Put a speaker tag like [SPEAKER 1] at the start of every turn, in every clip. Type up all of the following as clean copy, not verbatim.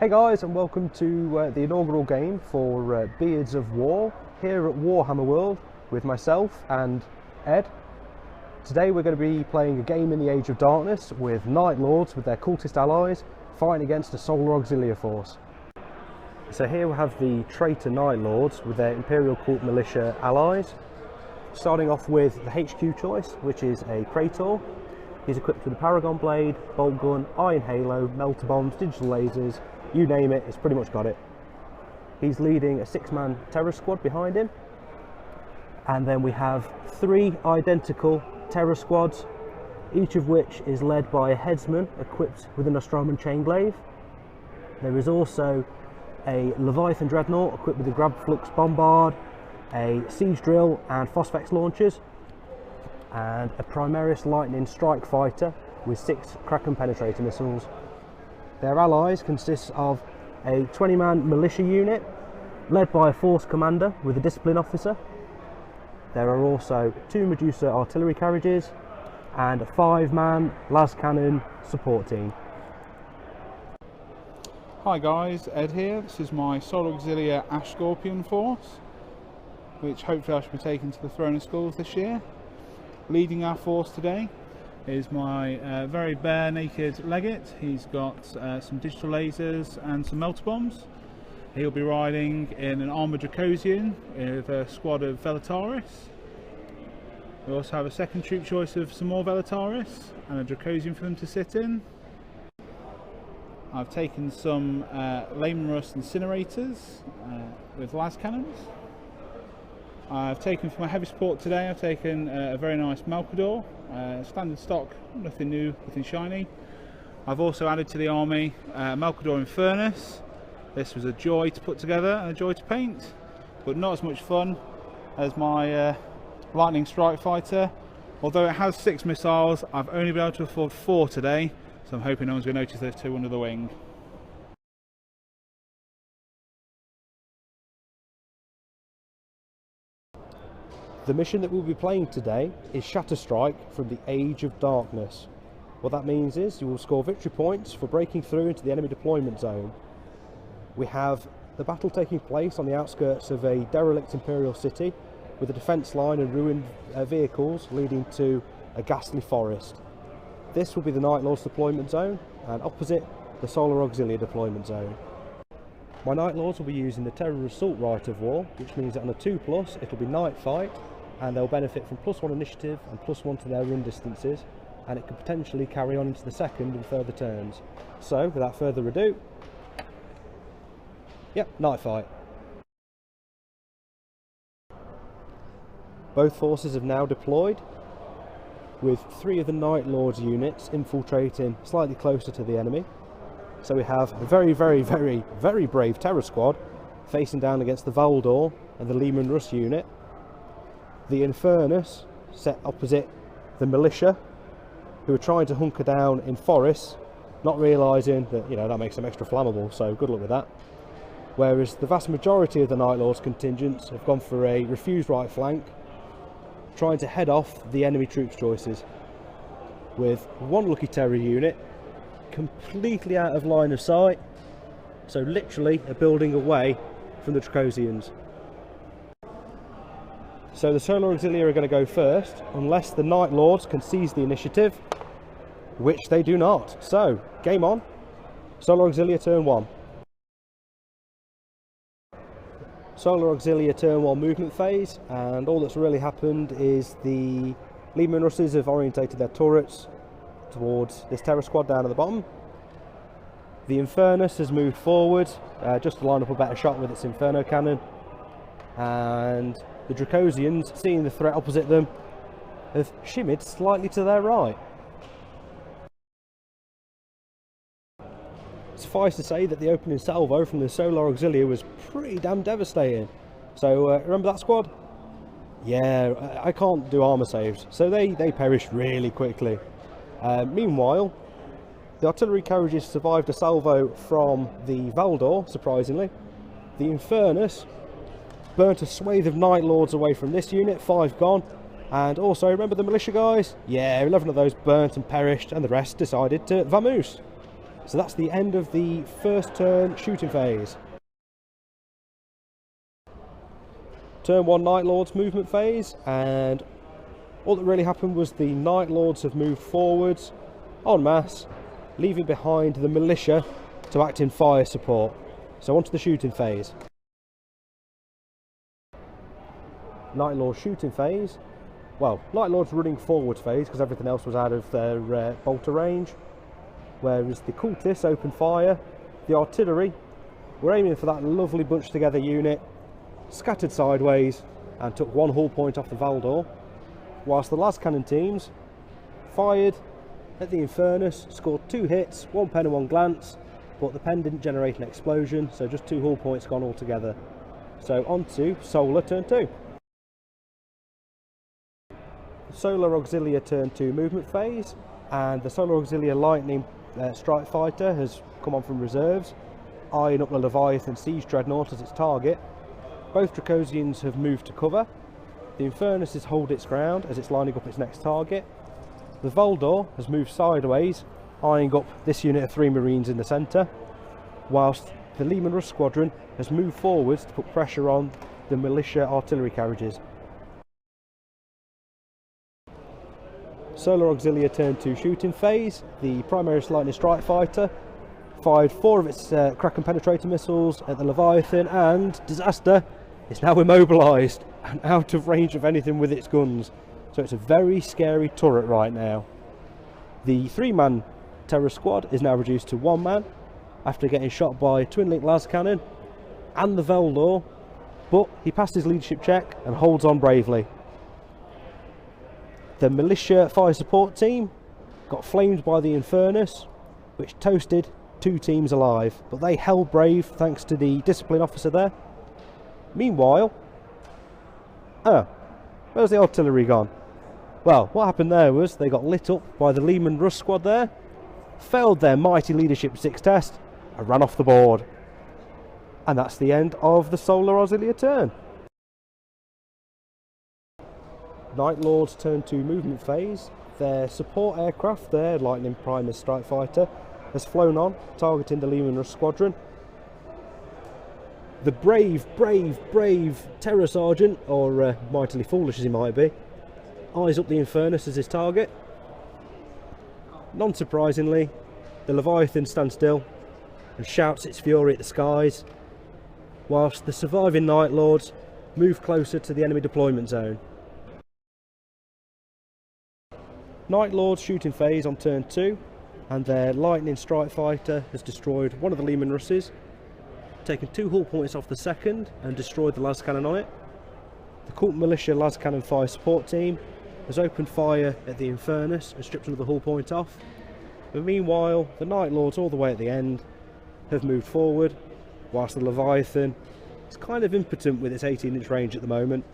[SPEAKER 1] Hey guys, and welcome to the inaugural game for Beards of War here at Warhammer World with myself and Ed. Today we're going to be playing a game in the Age of Darkness with Night Lords with their cultist allies fighting against a Solar Auxilia force. So here we have the traitor Night Lords with their Imperial cult militia allies. Starting off with the HQ choice, which is a Praetor. He's equipped with a Paragon Blade, Bolt Gun, Iron Halo, Melter Bombs, Digital Lasers. You name it, it's pretty much got it. He's leading a 6-man terror squad behind him. And then we have 3 identical terror squads, each of which is led by a headsman equipped with an Nostroman chain glaive. There is also a Leviathan dreadnought equipped with a Grab Flux bombard, a siege drill and phosphex launchers, and a Primaris lightning strike fighter with 6 Kraken penetrator missiles. Their allies consist of a 20-man militia unit led by a force commander with a discipline officer. There are also 2 Medusa artillery carriages and a 5-man las cannon support team.
[SPEAKER 2] Hi guys, Ed here. This is my Solar Auxilia Ash Scorpion force, which hopefully I should be taking to the Throne of Skulls this year. Leading our force today is my very bare naked legate. He's got some digital lasers and some melter bombs. He'll be riding in an armoured Dracosian with a squad of Velataris. We also have a second troop choice of some more Velataris and a Dracosian for them to sit in. I've taken some Lehman Rust incinerators with las cannons. I've taken for my heavy support today, I've taken a very nice Malcador, standard stock, nothing new, nothing shiny. I've also added to the army Malcador Infernus. This was a joy to put together and a joy to paint, but not as much fun as my Lightning Strike Fighter. Although it has 6 missiles, I've only been able to afford 4 today, so I'm hoping no one's going to notice there's 2 under the wing.
[SPEAKER 1] The mission that we'll be playing today is Shatter Strike from the Age of Darkness. What that means is you will score victory points for breaking through into the enemy deployment zone. We have the battle taking place on the outskirts of a derelict Imperial city with a defence line and ruined vehicles leading to a ghastly forest. This will be the Night Lords deployment zone, and opposite the Solar Auxilia deployment zone. My Night Lords will be using the Terror Assault Rite of War, which means that on a 2+, it'll be night fight, and they'll benefit from +1 initiative and +1 to their run distances, and it could potentially carry on into the second and further turns. So, without further ado, night fight. Both forces have now deployed, with 3 of the Night Lords units infiltrating slightly closer to the enemy. So we have a very, very, very, very brave Terror Squad facing down against the Valdor and the Lehman Rust unit. The Infernus set opposite the militia, who are trying to hunker down in forests, not realising that, that makes them extra flammable, so good luck with that. Whereas the vast majority of the Night Lords contingents have gone for a refused right flank, trying to head off the enemy troops choices, with 1 lucky terror unit completely out of line of sight, so literally a building away from the Dracosians. So the Solar Auxilia are going to go first, unless the Night Lords can seize the initiative, which they do not. So, game on. Solar Auxilia turn 1. Solar Auxilia turn 1 movement phase, and all that's really happened is the Lehman Russes have orientated their turrets towards this Terror Squad down at the bottom. The Infernus has moved forward, just to line up a better shot with its Inferno cannon, and the Dracosians, seeing the threat opposite them, have shimmied slightly to their right. Suffice to say that the opening salvo from the Solar Auxilia was pretty damn devastating. So remember that squad? Yeah, I can't do armour saves, so they perished really quickly. Meanwhile, the artillery carriages survived a salvo from the Valdor, surprisingly. The Infernus burnt a swathe of Night Lords away from this unit, 5 gone. And also, remember the militia guys? Yeah, 11 of those burnt and perished, and the rest decided to vamoose. So that's the end of the first turn shooting phase. Turn 1 Night Lords movement phase, and all that really happened was the Night Lords have moved forwards en masse, leaving behind the militia to act in fire support. So onto the shooting phase. Night Lords shooting phase. Well, Night Lords running forwards phase because everything else was out of their bolter range. Whereas the cultists opened fire. The artillery were aiming for that lovely bunched together unit, scattered sideways and took 1 hull point off the Valdor. Whilst the las cannon teams fired at the Infernus, scored 2 hits, 1 pen and 1 glance, but the pen didn't generate an explosion, so just 2 hull points gone altogether. So on to Solar turn 2. Solar Auxilia turn 2 movement phase, and the Solar Auxilia Lightning Strike Fighter has come on from reserves, eyeing up the Leviathan Siege Dreadnought as its target. Both Dracosians have moved to cover. The Infernus has held its ground as it's lining up its next target. The Valdor has moved sideways, eyeing up this unit of 3 Marines in the centre, whilst the Leman Russ Squadron has moved forwards to put pressure on the militia artillery carriages. Solar Auxilia turn 2 shooting phase. The Primaris Lightning Strike Fighter fired 4 of its Kraken penetrator missiles at the Leviathan, and disaster, it's now immobilised and out of range of anything with its guns. So it's a very scary turret right now. The 3-man terror squad is now reduced to 1 man after getting shot by twin link las cannon and the Valdor, but he passed his leadership check and holds on bravely. The militia fire support team got flamed by the Infernus, which toasted 2 teams alive, but they held brave thanks to the discipline officer there. Meanwhile, where's the artillery gone? Well, what happened there was they got lit up by the Leman Russ squad there, failed their mighty leadership 6 test and ran off the board. And that's the end of the Solar Auxilia turn. Night Lords turn 2 movement phase. Their support aircraft, their Lightning Primus Strike Fighter, has flown on, targeting the Leman Russ Squadron. The brave Terror Sergeant, or mightily foolish as he might be, eyes up the Infernus as his target. Non-surprisingly, the Leviathan stands still and shouts its fury at the skies, whilst the surviving Night Lords move closer to the enemy deployment zone. Night Lords shooting phase on turn 2, and their Lightning Strike Fighter has destroyed one of the Leman Russes, taken 2 hull points off the second and destroyed the las cannon on it. The Cult Militia las cannon fire support team has opened fire at the Infernus and stripped another hull point off. But meanwhile, the Night Lords all the way at the end have moved forward, whilst the Leviathan is kind of impotent with its 18-inch range at the moment.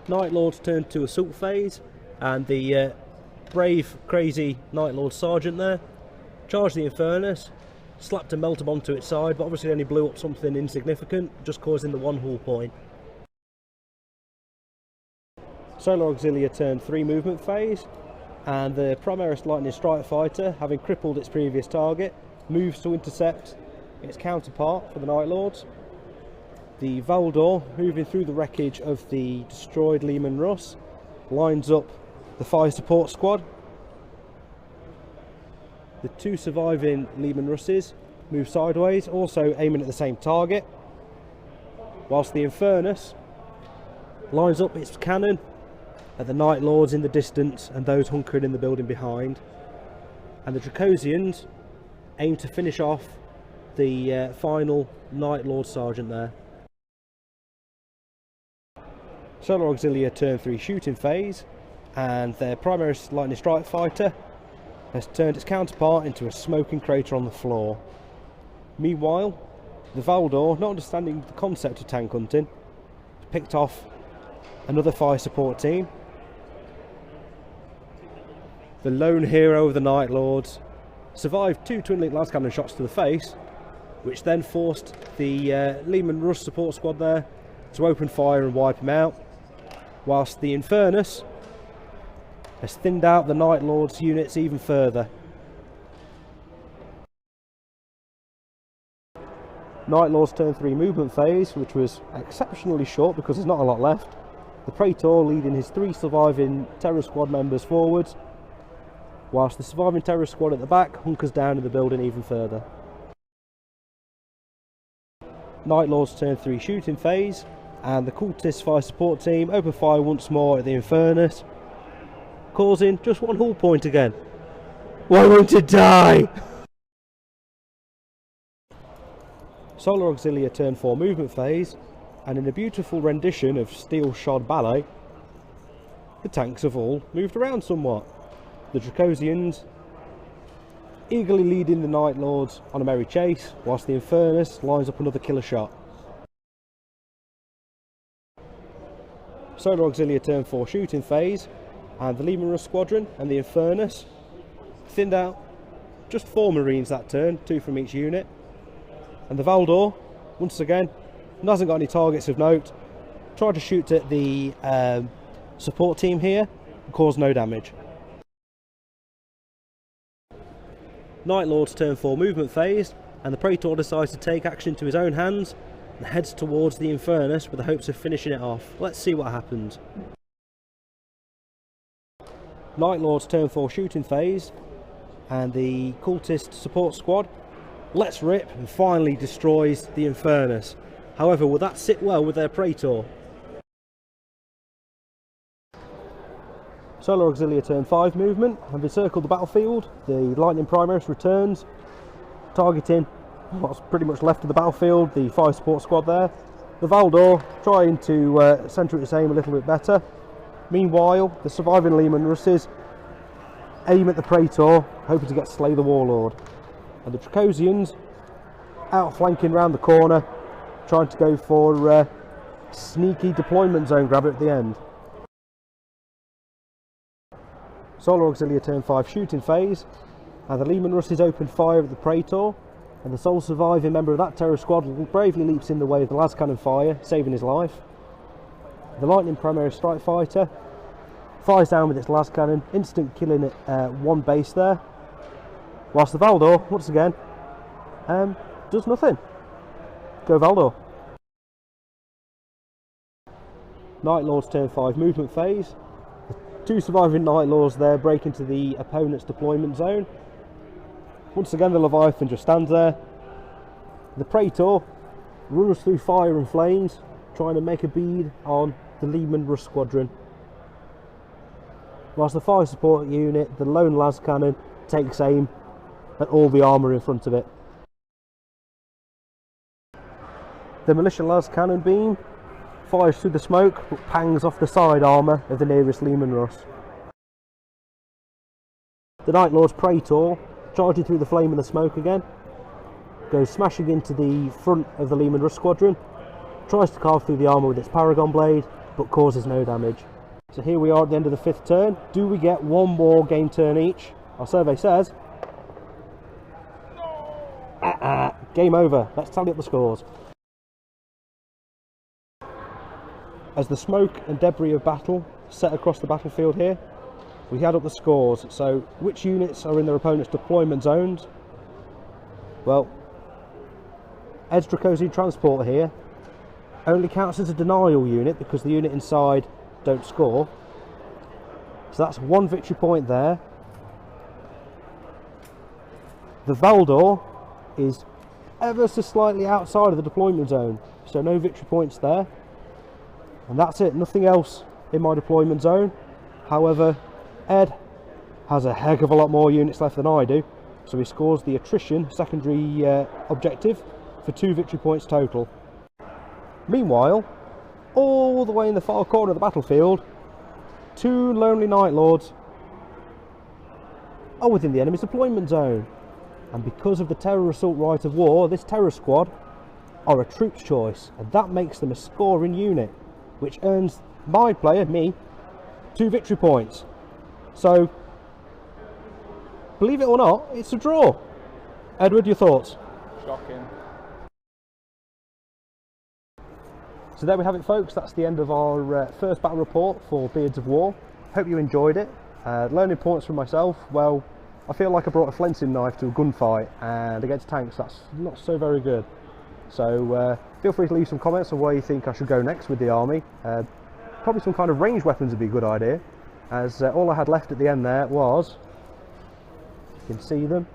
[SPEAKER 1] Night Lords turn to assault phase, and the brave, crazy Night Lord Sergeant there charged the Infernus, slapped a melter bomb to its side, but obviously only blew up something insignificant, just causing the 1 hull point. Solar Auxilia turn 3 movement phase, and the Primaris Lightning Strike Fighter, having crippled its previous target, moves to intercept its counterpart for the Night Lords. The Valdor, moving through the wreckage of the destroyed Leman Russ, lines up the fire support squad. The 2 surviving Leman Russes move sideways, also aiming at the same target, whilst the Infernus lines up its cannon at the Night Lords in the distance and those hunkering in the building behind. And the Dracosians aim to finish off the final Night Lord Sergeant there. Solar Auxilia turn 3 shooting phase, and their Primaris Lightning Strike Fighter has turned its counterpart into a smoking crater on the floor. Meanwhile, the Valdor, not understanding the concept of tank hunting, picked off another fire support team. The lone hero of the Night Lords survived 2 twin link las cannon shots to the face, which then forced the Leman Russ support squad there to open fire and wipe him out, whilst the Infernus has thinned out the Night Lord's units even further. Night Lord's turn 3 movement phase, which was exceptionally short because there's not a lot left. The Praetor leading his 3 surviving Terror Squad members forwards, whilst the surviving Terror Squad at the back hunkers down in the building even further. Night Lord's turn 3 shooting phase, and the Cultist fire support team open fire once more at the Infernus, causing just 1 hull point again. Why won't it die? Solar Auxilia turn 4 movement phase, and in a beautiful rendition of steel shod ballet, the tanks have all moved around somewhat. The Dracosians eagerly leading the Night Lords on a merry chase, whilst the Infernus lines up another killer shot. Solar Auxilia turn 4 shooting phase, and the Leman Russ Squadron and the Infernus thinned out just 4 Marines that turn, 2 from each unit. And the Valdor, once again, hasn't got any targets of note. Tried to shoot at the support team here, and caused no damage. Night Lord's turn 4 movement phase, and the Praetor decides to take action into his own hands and heads towards the Infernus with the hopes of finishing it off. Let's see what happens. Night Lord's turn 4 shooting phase, and the Cultist support squad lets rip and finally destroys the Infernus. However, will that sit well with their Praetor? Solar Auxilia turn 5 movement have encircled the battlefield. The Lightning Primaris returns, targeting what's pretty much left of the battlefield, the fire support squad there. The Valdor trying to centre its aim a little bit better. Meanwhile, the surviving Leman Russes aim at the Praetor, hoping to get slay the Warlord. And the Dracosians outflanking round the corner, trying to go for a sneaky deployment zone grabber at the end. Solar Auxilia turn 5 shooting phase, and the Leman Russes open fire at the Praetor, and the sole surviving member of that terror squad bravely leaps in the way of the las cannon fire, saving his life. The Lightning Primaris strike fighter fires down with its las cannon, instant killing one base there, whilst the Valdor, once again, does nothing. Go Valdor. Night Lord's turn 5 movement phase. The 2 surviving Night Lords there break into the opponent's deployment zone. Once again, the Leviathan just stands there. The Praetor runs through fire and flames, trying to make a bead on the Leman Russ Squadron, whilst the fire support unit, the lone las cannon, takes aim at all the armour in front of it. The militia las cannon beam fires through the smoke but pangs off the side armour of the nearest Leman Russ. The Night Lord's Praetor, charging through the flame and the smoke again, goes smashing into the front of the Leman Russ Squadron, tries to carve through the armour with its Paragon Blade but causes no damage. So here we are at the end of the 5th turn. Do we get one more game turn each? Our survey says game over. Let's tally up the scores. As the smoke and debris of battle set across the battlefield here, we add up the scores. So which units are in their opponent's deployment zones? Well, Ed's Dracosian Transporter here only counts as a denial unit because the unit inside don't score. So that's 1 victory point there. The Valdor is ever so slightly outside of the deployment zone, so no victory points there. And that's it, nothing else in my deployment zone. However, Ed has a heck of a lot more units left than I do, so he scores the attrition secondary objective for 2 victory points total. Meanwhile, all the way in the far corner of the battlefield, 2 lonely Night Lords are within the enemy's deployment zone. And because of the terror assault right of war, this terror squad are a troop's choice, and that makes them a scoring unit, which earns my player, me, 2 victory points. So, believe it or not, it's a draw. Edward, your thoughts?
[SPEAKER 2] Shocking.
[SPEAKER 1] So there we have it, folks. That's the end of our first battle report for Beards of War. Hope you enjoyed it. Learning points for myself, well, I feel like I brought a flensing knife to a gunfight, and against tanks that's not so very good. So feel free to leave some comments on where you think I should go next with the army. Probably some kind of ranged weapons would be a good idea, as all I had left at the end there was, you can see them,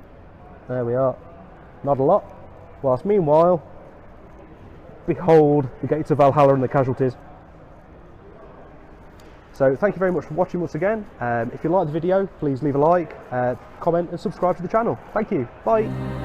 [SPEAKER 1] there we are, not a lot, whilst meanwhile, behold the gates of Valhalla and the casualties. So thank you very much for watching once again. If you liked the video, please leave a like, comment and subscribe to the channel. Thank you, bye.